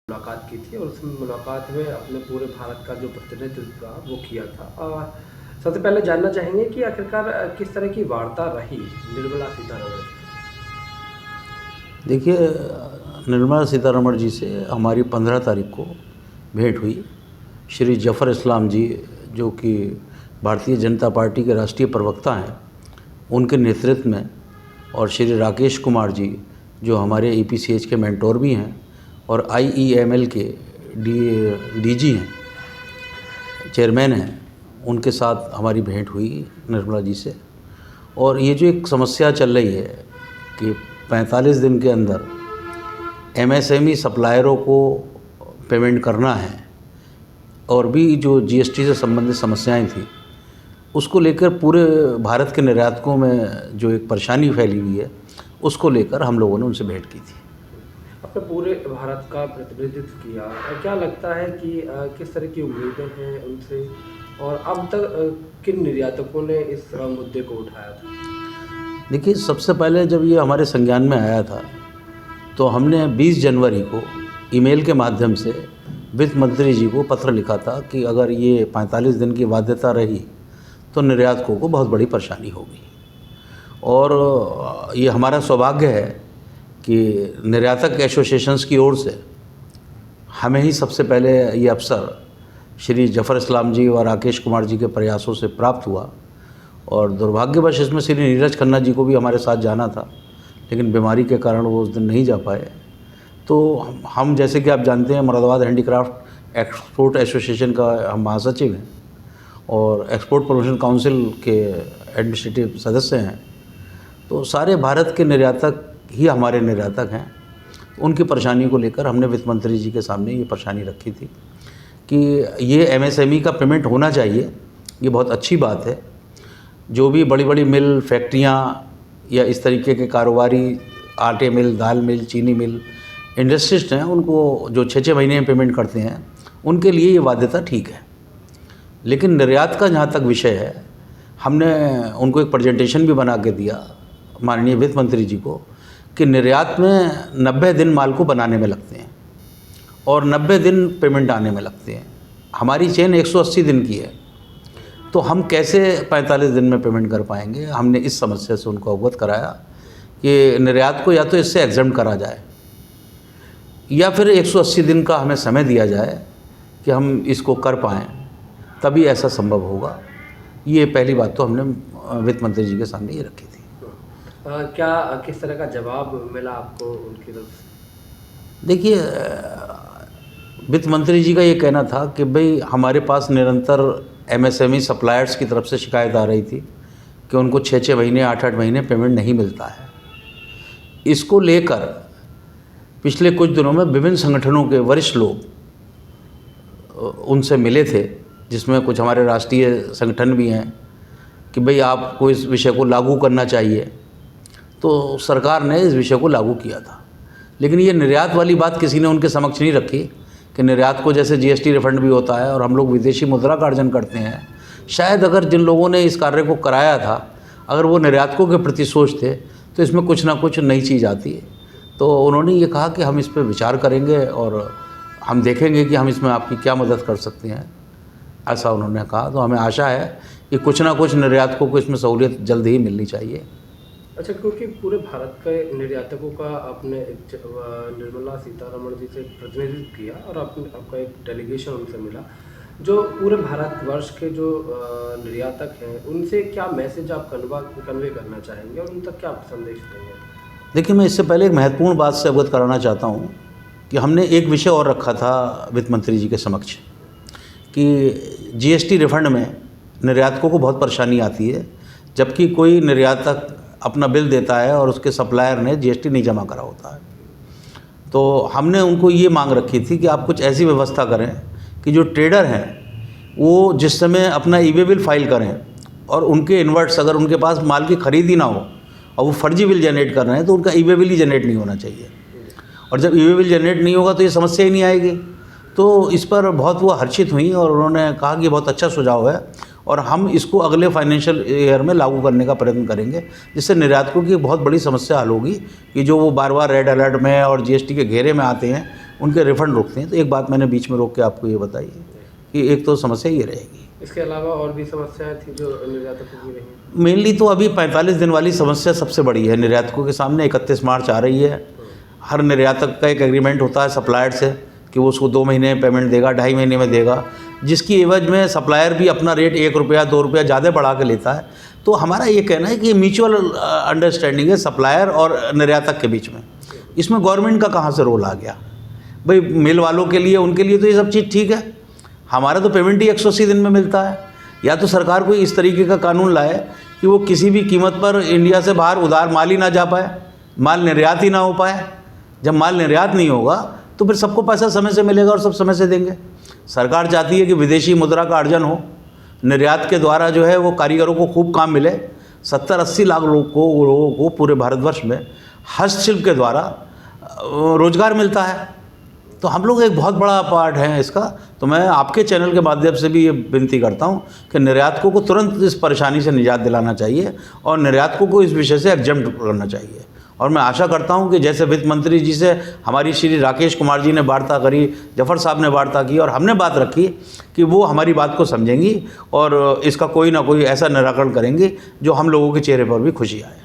मुलाकात की थी और उस मुलाकात में अपने पूरे भारत का जो प्रतिनिधित्व था वो किया था। सबसे पहले जानना चाहेंगे कि आखिरकार किस तरह की वार्ता रही निर्मला सीतारमण से? देखिए, निर्मला सीतारमण जी से हमारी 15 तारीख को भेंट हुई। श्री जफ़र इस्लाम जी, जो कि भारतीय जनता पार्टी के राष्ट्रीय प्रवक्ता हैं, उनके नेतृत्व में, और श्री राकेश कुमार जी, जो हमारे EPCH के मेंटोर भी हैं और IEML के डीजी हैं, चेयरमैन हैं, उनके साथ हमारी भेंट हुई निर्मला जी से। और ये जो एक समस्या चल रही है कि 45 दिन के अंदर MSME सप्लायरों को पेमेंट करना है, और भी जो GST से संबंधित समस्याएं थी, उसको लेकर पूरे भारत के निर्यातकों में जो एक परेशानी फैली हुई है, उसको लेकर हम लोगों ने उनसे भेंट की थी। आपने पूरे भारत का प्रतिनिधित्व किया, क्या लगता है कि किस तरह की उम्मीदें हैं उनसे, और अब तक किन निर्यातकों ने इस मुद्दे को उठाया था? देखिए, सबसे पहले जब ये हमारे संज्ञान में आया था तो हमने 20 जनवरी को ईमेल के माध्यम से वित्त मंत्री जी को पत्र लिखा था कि अगर ये 45 दिन की बाध्यता रही तो निर्यातकों को बहुत बड़ी परेशानी होगी। और ये हमारा सौभाग्य है कि निर्यातक एसोसिएशंस की ओर से हमें ही सबसे पहले ये अवसर श्री जफ़र इस्लाम जी और राकेश कुमार जी के प्रयासों से प्राप्त हुआ। और दुर्भाग्यवश इसमें श्री नीरज खन्ना जी को भी हमारे साथ जाना था, लेकिन बीमारी के कारण वो उस दिन नहीं जा पाए। तो हम, जैसे कि आप जानते हैं, मुरादाबाद हैंडीक्राफ्ट एक्सपोर्ट एसोसिएशन का हम महासचिव हैं और एक्सपोर्ट प्रमोशन काउंसिल के एडमिनिस्ट्रेटिव सदस्य हैं। तो सारे भारत के निर्यातक ही हमारे निर्यातक हैं। उनकी परेशानी को लेकर हमने वित्त मंत्री जी के सामने ये परेशानी रखी थी कि ये MSME का पेमेंट होना चाहिए। ये बहुत अच्छी बात है। जो भी बड़ी बड़ी मिल, फैक्ट्रियाँ या इस तरीके के कारोबारी, आटे मिल, दाल मिल, चीनी मिल, इंडस्ट्रिस्ट हैं, उनको जो 6-6 महीने में पेमेंट करते हैं, उनके लिए ये बाध्यता ठीक है। लेकिन निर्यात का जहाँ तक विषय है, हमने उनको एक प्रेजेंटेशन भी बना के दिया माननीय वित्त मंत्री जी को कि निर्यात में 90 दिन माल को बनाने में लगते हैं और 90 दिन पेमेंट आने में लगते हैं। हमारी चेन 180 दिन की है, तो हम कैसे 45 दिन में पेमेंट कर पाएंगे। हमने इस समस्या से उनको अवगत कराया कि निर्यात को या तो इससे एग्जम्प्ट करा जाए या फिर 180 दिन का हमें समय दिया जाए कि हम इसको कर पाएँ, तभी ऐसा संभव होगा। ये पहली बात तो हमने वित्त मंत्री जी के सामने ये रखी थी। क्या किस तरह का जवाब मिला आपको उनकी तरफ से? देखिए, वित्त मंत्री जी का ये कहना था कि भाई हमारे पास निरंतर MSME सप्लायर्स की तरफ से शिकायत आ रही थी कि उनको 6-6 महीने, 8-8 महीने पेमेंट नहीं मिलता है। इसको लेकर पिछले कुछ दिनों में विभिन्न संगठनों के वरिष्ठ लोग उनसे मिले थे, जिसमें कुछ हमारे राष्ट्रीय संगठन भी हैं, कि भाई आपको इस विषय को लागू करना चाहिए। तो सरकार ने इस विषय को लागू किया था, लेकिन ये निर्यात वाली बात किसी ने उनके समक्ष नहीं रखी कि निर्यात को जैसे GST रिफंड भी होता है और हम लोग विदेशी मुद्रा का अर्जन करते हैं। शायद अगर जिन लोगों ने इस कार्य को कराया था, अगर वो निर्यातकों के प्रति सोच थे, तो इसमें कुछ ना कुछ नई चीज़ आती है। तो उन्होंने ये कहा कि हम इस पर विचार करेंगे और हम देखेंगे कि हम इसमें आपकी क्या मदद कर सकते हैं, ऐसा उन्होंने कहा। तो हमें आशा है कि कुछ ना कुछ निर्यातकों को इसमें सहूलियत जल्द ही मिलनी चाहिए। अच्छा, क्योंकि पूरे भारत के निर्यातकों का आपने निर्मला सीतारमण जी से प्रतिनिधित्व किया और आपका एक डेलीगेशन उनसे मिला, जो पूरे भारतवर्ष के जो निर्यातक हैं, उनसे क्या मैसेज आप कन्वे करना चाहेंगे और उन तक क्या संदेश देंगे? देखिए, मैं इससे पहले एक महत्वपूर्ण बात से अवगत कराना चाहता हूँ कि हमने एक विषय और रखा था वित्त मंत्री जी के समक्ष कि GST रिफंड में निर्यातकों को बहुत परेशानी आती है, जबकि कोई निर्यातक अपना बिल देता है और उसके सप्लायर ने GST नहीं जमा करा होता है। तो हमने उनको ये मांग रखी थी कि आप कुछ ऐसी व्यवस्था करें कि जो ट्रेडर हैं वो जिस समय अपना ई-वे बिल फाइल करें और उनके इन्वर्ट्स, अगर उनके पास माल की खरीद ही ना हो और वो फर्जी बिल जनरेट कर रहे हैं, तो उनका ई-वे बिल ही जनरेट नहीं होना चाहिए। और जब ई-वे बिल जनरेट नहीं होगा तो ये समस्या ही नहीं आएगी। तो इस पर बहुत वो हर्षित हुई और उन्होंने कहा कि बहुत अच्छा सुझाव है और हम इसको अगले फाइनेंशियल ईयर में लागू करने का प्रयत्न करेंगे, जिससे निर्यातकों की बहुत बड़ी समस्या हल होगी कि जो वो बार बार रेड अलर्ट में और GST के घेरे में आते हैं, उनके रिफंड रुकते हैं। तो एक बात मैंने बीच में रोक के आपको ये बताई है कि एक तो समस्या ये रहेगी। इसके अलावा और भी समस्याएं थी जो निर्यातकों की रही? मेनली तो अभी 45 दिन वाली समस्या सबसे बड़ी है निर्यातकों के सामने। 31 मार्च आ रही है। हर निर्यातक का एक एग्रीमेंट होता है सप्लायर से कि वो उसको 2 महीने पेमेंट देगा, 2.5 महीने में देगा, जिसकी एवज में सप्लायर भी अपना रेट 1 रुपया 2 रुपया ज़्यादा बढ़ा के लेता है। तो हमारा ये कहना है कि म्यूचुअल अंडरस्टैंडिंग है सप्लायर और निर्यातक के बीच में। इसमें गवर्नमेंट का कहाँ से रोल आ गया? भाई मिल वालों के लिए, उनके लिए तो ये सब चीज़ ठीक है, हमारा तो पेमेंट ही 180 दिन में मिलता है। या तो सरकार कोई इस तरीके का कानून लाए कि वो किसी भी कीमत पर इंडिया से बाहर उधार माल ही ना जा पाए, माल निर्यात ही ना हो पाए। जब माल निर्यात नहीं होगा तो फिर सबको पैसा समय से मिलेगा और सब समय से देंगे। सरकार चाहती है कि विदेशी मुद्रा का अर्जन हो, निर्यात के द्वारा जो है वो कारीगरों को खूब काम मिले। 70-80 लाख लोगों को पूरे भारतवर्ष में हस्तशिल्प के द्वारा रोजगार मिलता है। तो हम लोग एक बहुत बड़ा पार्ट है इसका। तो मैं आपके चैनल के माध्यम से भी ये विनती करता हूँ कि निर्यातकों को तुरंत इस परेशानी से निजात दिलाना चाहिए और निर्यातकों को इस विषय से एग्जम्प्ट करना चाहिए। और मैं आशा करता हूँ कि जैसे वित्त मंत्री जी से हमारी श्री राकेश कुमार जी ने वार्ता करी, जफर साहब ने वार्ता की और हमने बात रखी कि वो हमारी बात को समझेंगी और इसका कोई ना कोई ऐसा निराकरण करेंगे जो हम लोगों के चेहरे पर भी खुशी आए।